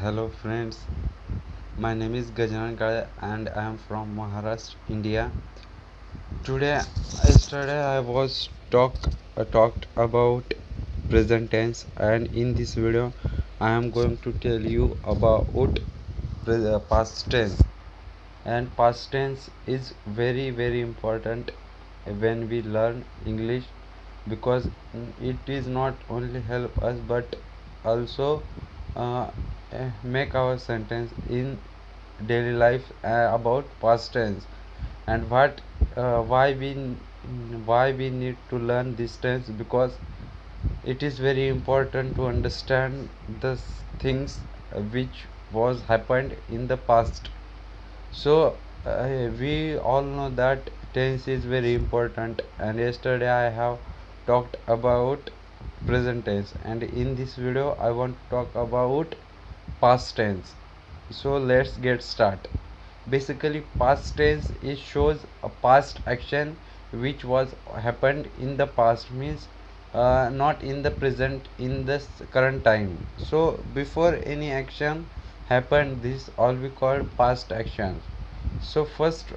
Hello friends, my name is Gajanan Kale and I am from Maharashtra, India. Yesterday I was talked about present tense, and in this video I am going to tell you about past tense. And past tense is very important when we learn English, because it is not only help us but also uh, make our sentence in daily life about past tense. And why we need to learn this tense, because it is very important to understand the things which was happened in the past. So we all know that tense is very important, and yesterday I have talked about present tense, and in this video I want to talk about past tense. So let's get started. Basically, past tense is shows a past action which was happened in the past, means not in the present, in the current time. So before any action happened, this all we call past actions. So first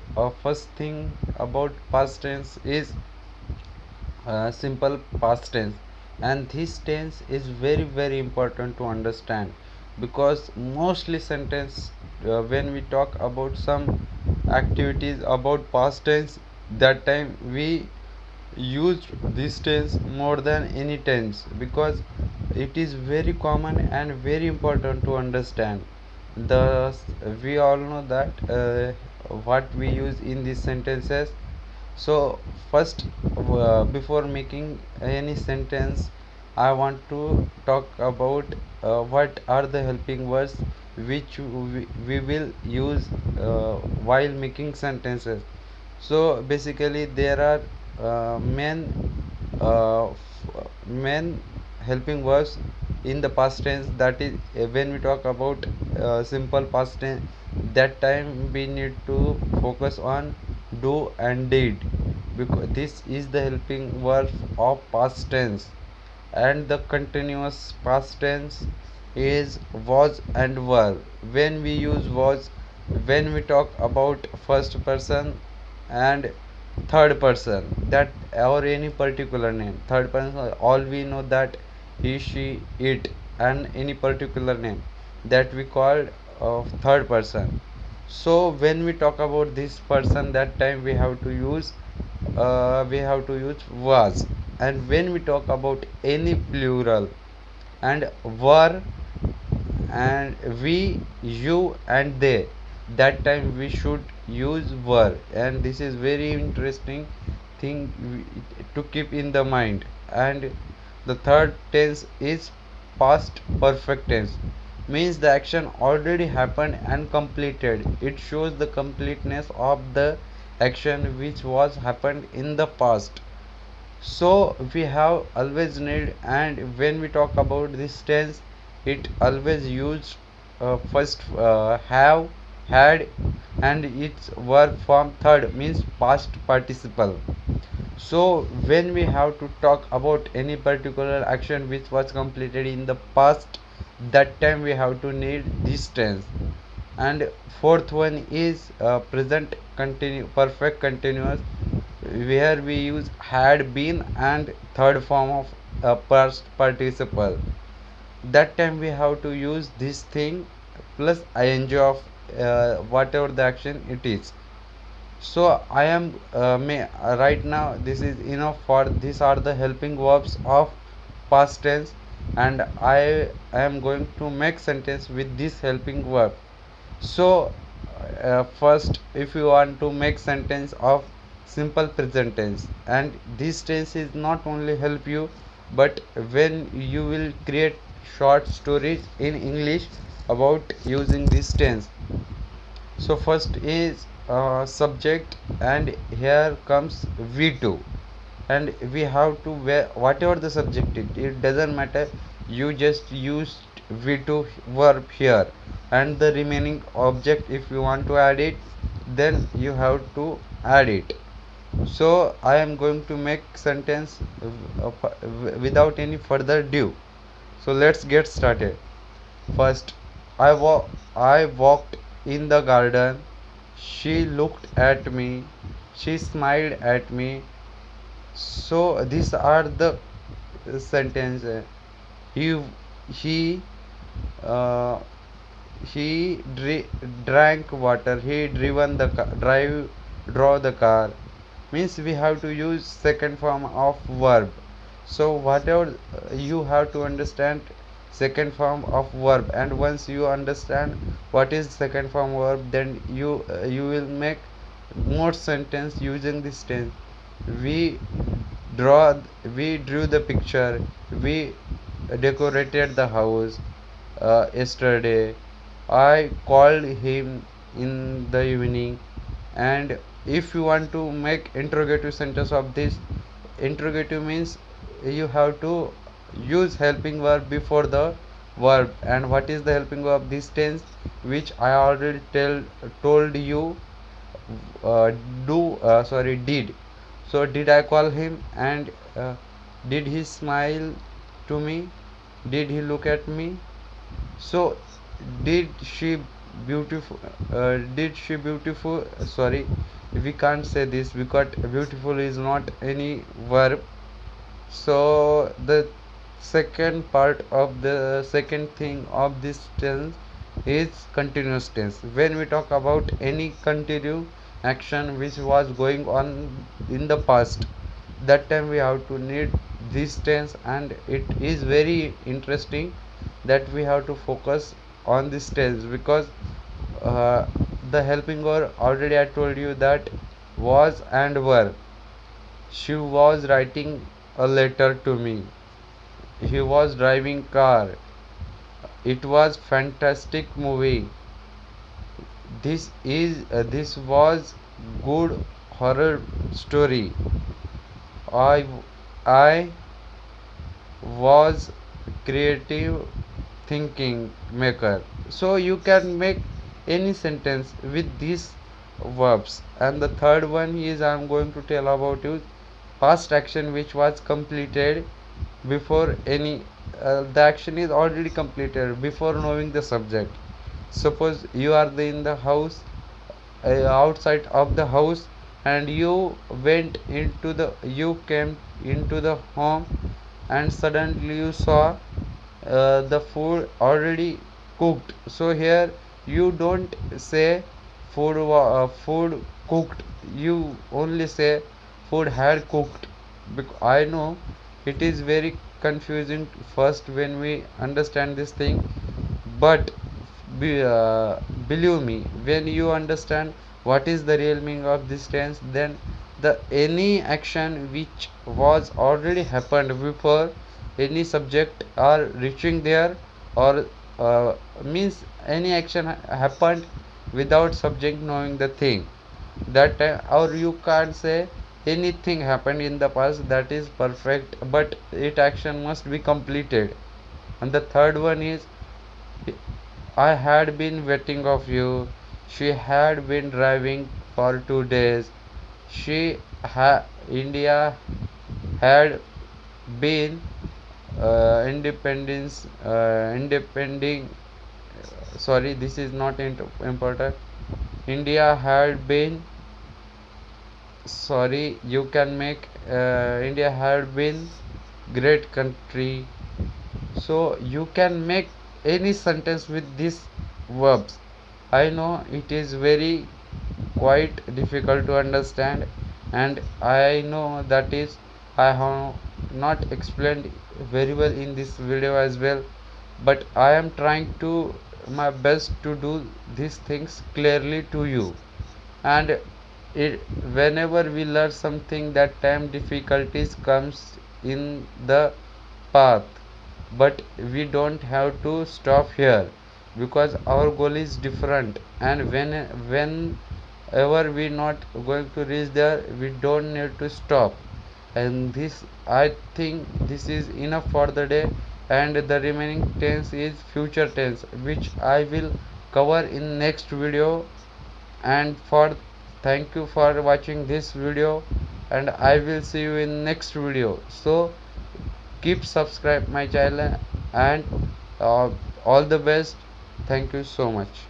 thing about past tense is simple past tense, and this tense is very important to understand, because mostly sentence when we talk about some activities about past tense, that time we used this tense more than any tense, because it is very common and very important to understand. The We all know that what we use in these sentences. So first, before making any sentence, I want to talk about what are the helping words which we will use while making sentences. So basically there are main helping verbs in the past tense. That is, when we talk about simple past tense, that time we need to focus on do and did, because this is the helping verb of past tense. And the continuous past tense is was and were. When we use was, when we talk about first person and third person, that or any particular name, third person, all we know that he, she, it, and any particular name, that we call third person. So when we talk about this person, that time we have to use was. And when we talk about any plural and were and we, you, and they, that time we should use were. And this is very interesting thing to keep in the mind. And the third tense is past perfect tense, means the action already happened and completed. It shows the completeness of the action which was happened in the past. So we have always need. And when we talk about this tense, it always used first have, had, and its verb form third, means past participle. So when we have to talk about any particular action which was completed in the past, that time we have to need this tense. And fourth one is present continue perfect continuous, where we use had been and third form of past participle. That time we have to use this thing plus ing of whatever the action it is. So I am right now this is enough. For these are the helping verbs of past tense, and I am going to make sentence with this helping verb. So first, if you want to make sentence of simple present tense, and this tense is not only help you, but when you will create short stories in English about using this tense. So first is subject, and here comes v2. And we have to whatever the subject it doesn't matter, you just use v2 verb here. And the remaining object, if you want to add it, then you have to add it. So I am going to make sentence without any further ado. So let's get started. First, I walked in the garden. She looked at me. She smiled at me. So these are the sentences. He he uh, drank water. He driven the car, draw the car. Means we have to use second form of verb. So whatever you have to understand second form of verb, and once you understand what is second form verb, then you will make more sentence using this tense. We draw we drew the picture. We decorated the house yesterday. I called him in the evening. And if you want to make interrogative sentence of this, interrogative means you have to use helping verb before the verb. And what is the helping verb? This tense, which I already told you, uh, did. So did I call him, and did he smile to me? Did he look at me? So did she beautiful, sorry, we can't say this because beautiful is not any verb. So the second part of the second thing of this tense is continuous tense. When we talk about any continuous action which was going on in the past, that time we have to need this tense. And it is very interesting that we have to focus on this tense, because uh, the helping verb, already I told you that was and were. She was writing a letter to me. He was driving car. It was fantastic movie. This was good horror story. I I was creative thinking maker. So you can make any sentence with these verbs. And the third one is I'm going to tell about you past action which was completed before any the action is already completed before knowing the subject. Suppose you are in the house, outside of the house, and you came into the home, and suddenly you saw the food already cooked. So here you don't say food cooked, you only say food had cooked. Because I know it is very confusing first when we understand this thing, but believe me, when you understand what is the real meaning of this tense, then the any action which was already happened before any subject are reaching there, or means any action happened without subject knowing the thing, that time. Or you can't say anything happened in the past, that is perfect, but it action must be completed. And the third one is I had been waiting of you. She had been driving for 2 days. India had been independing. Sorry, this is not important. India had been. Sorry, you can make India had been great country. So you can make any sentence with these verbs. I know it is very quite difficult to understand, and I know that is I have not explained very well in this video as well, but I am trying to my best to do these things clearly to you. And whenever we learn something, that time difficulties comes in the path, but we don't have to stop here, because our goal is different. And whenever we not going to reach there, we don't need to stop. And this, I think this is enough for the day. And the remaining tense is future tense, which I will cover in next video. And for thank you for watching this video, and I will see you in next video. So keep subscribe my channel, and all the best. Thank you so much.